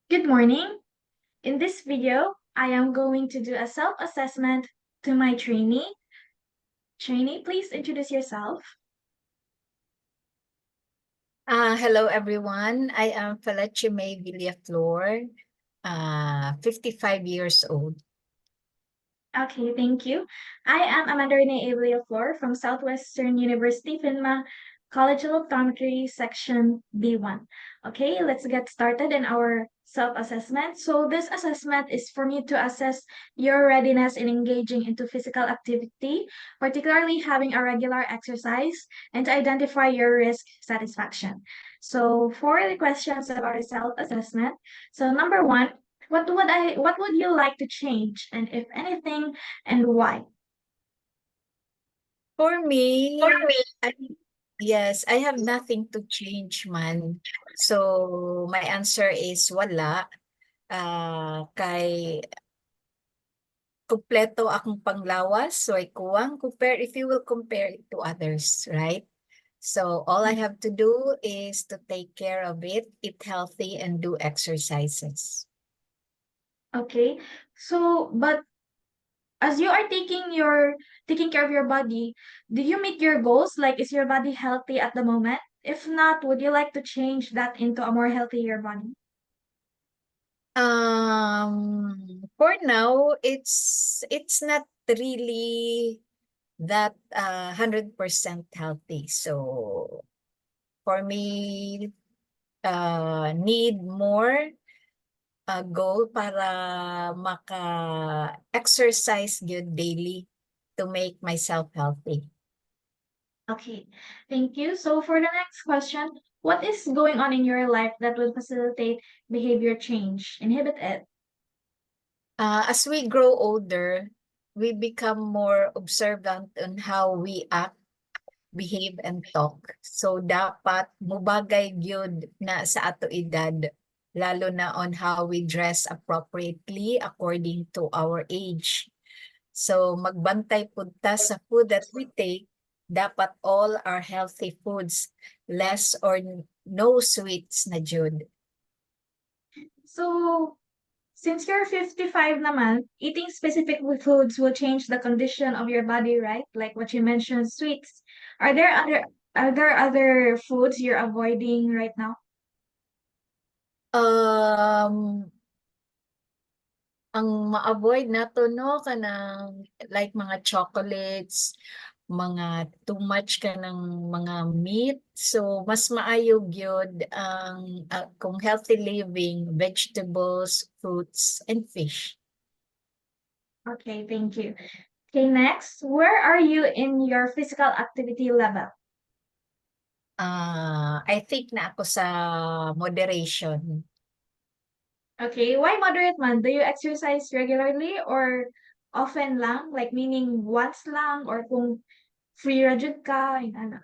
Good morning. In this video, I am going to do a self-assessment to my trainee. Trainee, please introduce yourself. Hello everyone. I am Felicia May Villaflor, 55 years old. Okay, thank you. I am Amanda Renee Avelia Flor from Southwestern University, FINMA, College of Optometry, Section B1. Okay, let's get started in our self-assessment. So this assessment is for me to assess your readiness in engaging into physical activity, particularly having a regular exercise, and to identify your risk satisfaction. So for the questions about the self-assessment, so number one, what would you like to change, and if anything, and why? For For me, me. I, yes, I have nothing to change man. So my answer is wala. Kay kumpleto akong panglawas, so ay kuwang compare if you will compare it to others, right? So all I have to do is to take care of it, eat healthy, and do exercises. Okay. So, but as you are taking care of your body, do you meet your goals? Like, is your body healthy at the moment? If not, would you like to change that into a more healthier body? For now, it's not really that 100% healthy. So for me, need more goal para maka-exercise good daily to make myself healthy. Okay, thank you. So for the next question, what is going on in your life that would facilitate behavior change, inhibit it? As we grow older, we become more observant on how we act, behave, and talk. So dapat mubagay gyud na sa ato edad, lalo na on how we dress appropriately according to our age. So magbantay pud ta sa food that we take, dapat all are healthy foods, less or no sweets na jud. So, since you're 55 naman, eating specific foods will change the condition of your body, right? Like what you mentioned, sweets. Are there other are there other foods you're avoiding right now? Um, ang ma-avoid nato no kanang like mga chocolates, mga too much ka ng mga meat. So mas maayo gyud ang kung healthy living, vegetables, fruits and fish. Okay, thank you. Okay, next, where are you in your physical activity level? I think na ako sa moderation. Okay, why moderate man? Do you exercise regularly or often lang? Like meaning once lang or kung free ra jud ka, yun ano.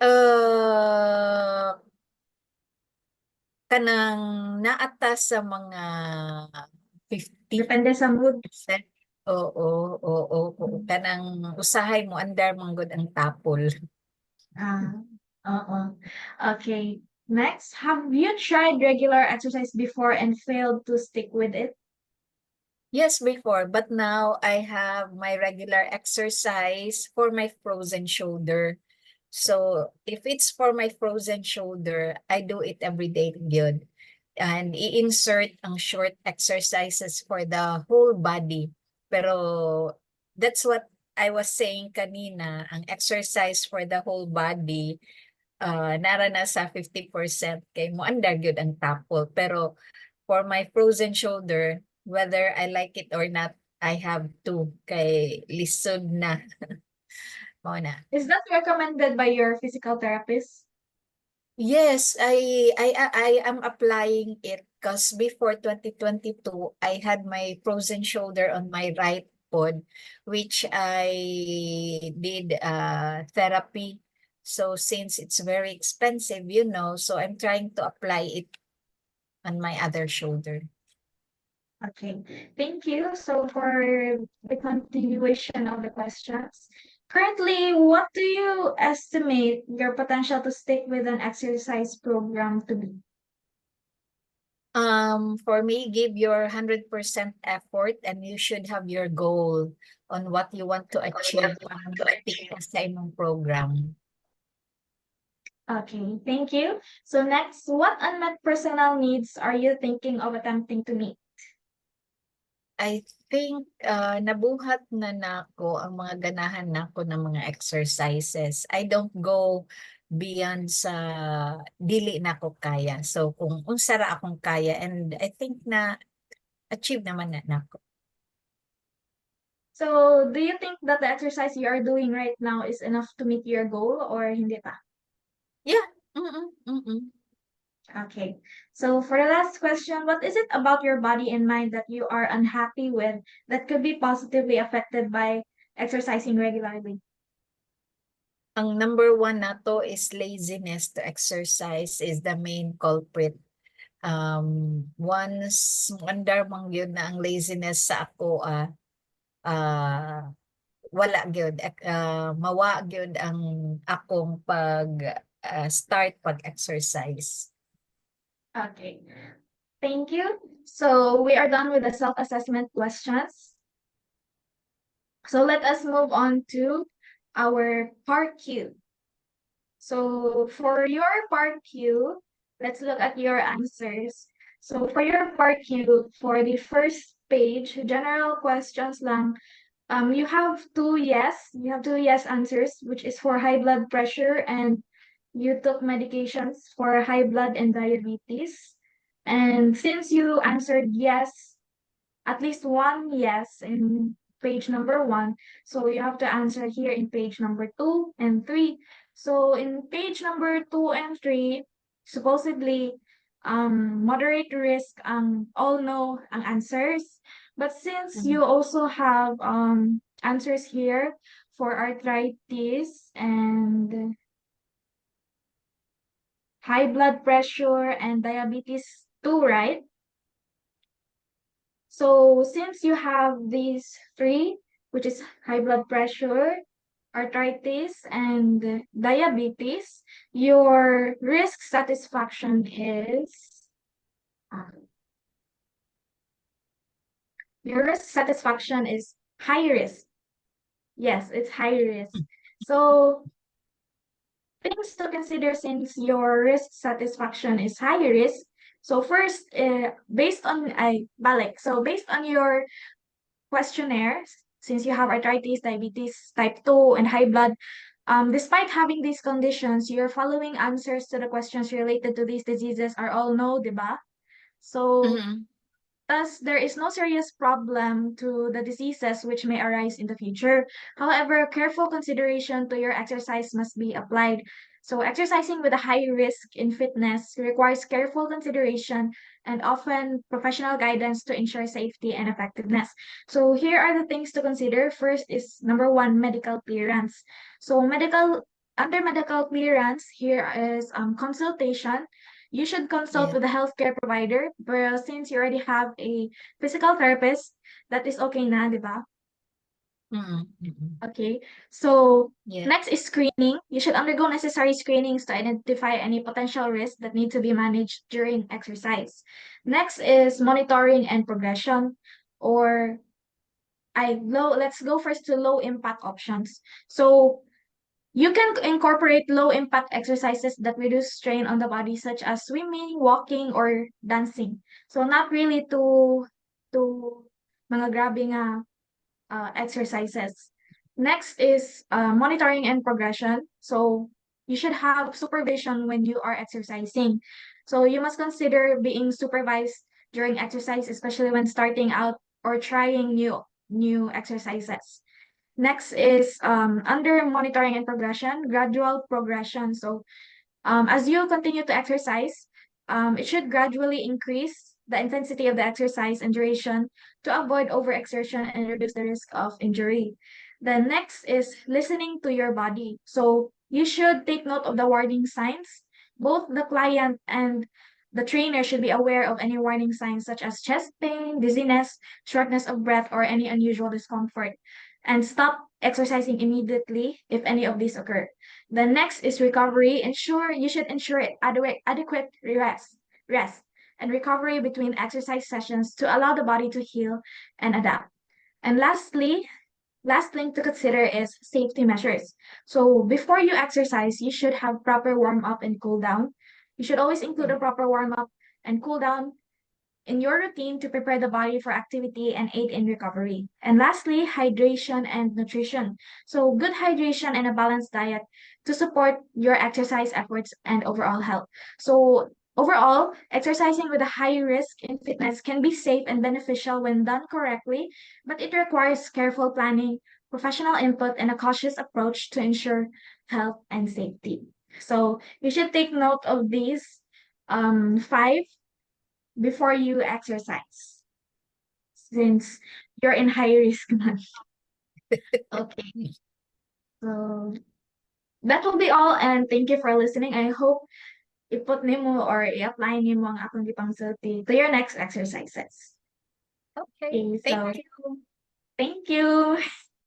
Uh, kanang naata sa mga 50%. Depende sa mood. Oo, oo, oo. Kanang usahay mo andar manggod ang tapol. Ah, oo. Okay. Next, have you tried regular exercise before and failed to stick with it? Yes, before, but now I have my regular exercise for my frozen shoulder. So if it's for my frozen shoulder, I do it every day good. And i-insert ang short exercises for the whole body. Pero that's what I was saying kanina, ang exercise for the whole body, nara na sa 50% kay mo andar gyud ang tapol. Pero for my frozen shoulder, whether I like it or not, I have to kay lisod na. Mao na. Is that recommended by your physical therapist? Yes, I am applying it because before 2022, I had my frozen shoulder on my right pod, which I did therapy. So since it's very expensive, so I'm trying to apply it on my other shoulder. Okay, thank you. So for the continuation of the questions, currently, what do you estimate your potential to stick with an exercise program to be? For me, give your 100% effort and you should have your goal on what you want to achieve para ma-stick ka sa imong program. Okay, thank you. So next, what unmet personal needs are you thinking of attempting to meet? I think nabuhat na nako ang mga ganahan nako ng mga exercises. I don't go beyond sa dili nako kaya. So kung unsa ra akong kaya, and I think na achieve naman na nako. So do you think that the exercise you are doing right now is enough to meet your goal or hindi pa? Yeah. Mm-mm. Okay. So for the last question, what is it about your body and mind that you are unhappy with that could be positively affected by exercising regularly? Ang number one nato is laziness to exercise is the main culprit. Once andar man yun na ang laziness sa ako, wala gyud, mawa gyud ang akong start pag-exercise. Okay. Thank you. So we are done with the self-assessment questions. So let us move on to our part Q. So for your part Q, let's look at your answers. So for your part Q, for the first page, general questions lang, you have two yes answers, which is for high blood pressure, and you took medications for high blood and diabetes. And since you answered yes, at least one yes in page number 1, so you have to answer here in page number 2 and 3. So in page number 2 and 3, supposedly moderate risk all know ang answers. But since you also have answers here for arthritis and high blood pressure and diabetes too, right? So since you have these three, which is high blood pressure, arthritis, and diabetes, your risk satisfaction is high risk. Yes, it's high risk. So things to consider since your risk satisfaction is high risk. So first, based on based on your questionnaires, since you have arthritis, diabetes type 2, and high blood, despite having these conditions, your following answers to the questions related to these diseases are all no, diba? So thus, there is no serious problem to the diseases which may arise in the future. However, careful consideration to your exercise must be applied. So, exercising with a high risk in fitness requires careful consideration and often professional guidance to ensure safety and effectiveness. So, here are the things to consider. First is number 1, medical clearance. So, under medical clearance, here is consultation. You should consult Yeah. with a healthcare provider, but since you already have a physical therapist, that is okay na, di ba? Okay. So Yeah. next is screening. You should undergo necessary screenings to identify any potential risks that need to be managed during exercise. Next is monitoring and progression, or let's go first to low impact options. So you can incorporate low impact exercises that reduce strain on the body, such as swimming, walking, or dancing. So not really to mga grabe nga exercises. Next is monitoring and progression. So you should have supervision when you are exercising. So you must consider being supervised during exercise, especially when starting out or trying new exercises. Next is under monitoring and progression, gradual progression. So as you continue to exercise, it should gradually increase the intensity of the exercise and duration to avoid overexertion and reduce the risk of injury. The next is listening to your body. So you should take note of the warning signs. Both the client and the trainer should be aware of any warning signs such as chest pain, dizziness, shortness of breath, or any unusual discomfort, and stop exercising immediately if any of these occur. The next is recovery. You should ensure adequate rest. and recovery between exercise sessions to allow the body to heal and adapt. And last thing to consider is safety measures. So before you exercise, you should have proper warm up and cool down. You should always include a proper warm up and cool down in your routine to prepare the body for activity and aid in recovery. And lastly, hydration and nutrition. So good hydration and a balanced diet to support your exercise efforts and overall health. So overall, exercising with a high risk in fitness can be safe and beneficial when done correctly, but it requires careful planning, professional input, and a cautious approach to ensure health and safety. So you should take note of these five before you exercise, since you're in high risk month. Okay, so that will be all, and thank you for listening. I hope i-put nimo or i-apply nimo ang akong gipangsulti to your next exercises. Okay, Okay, so thank you. thank you.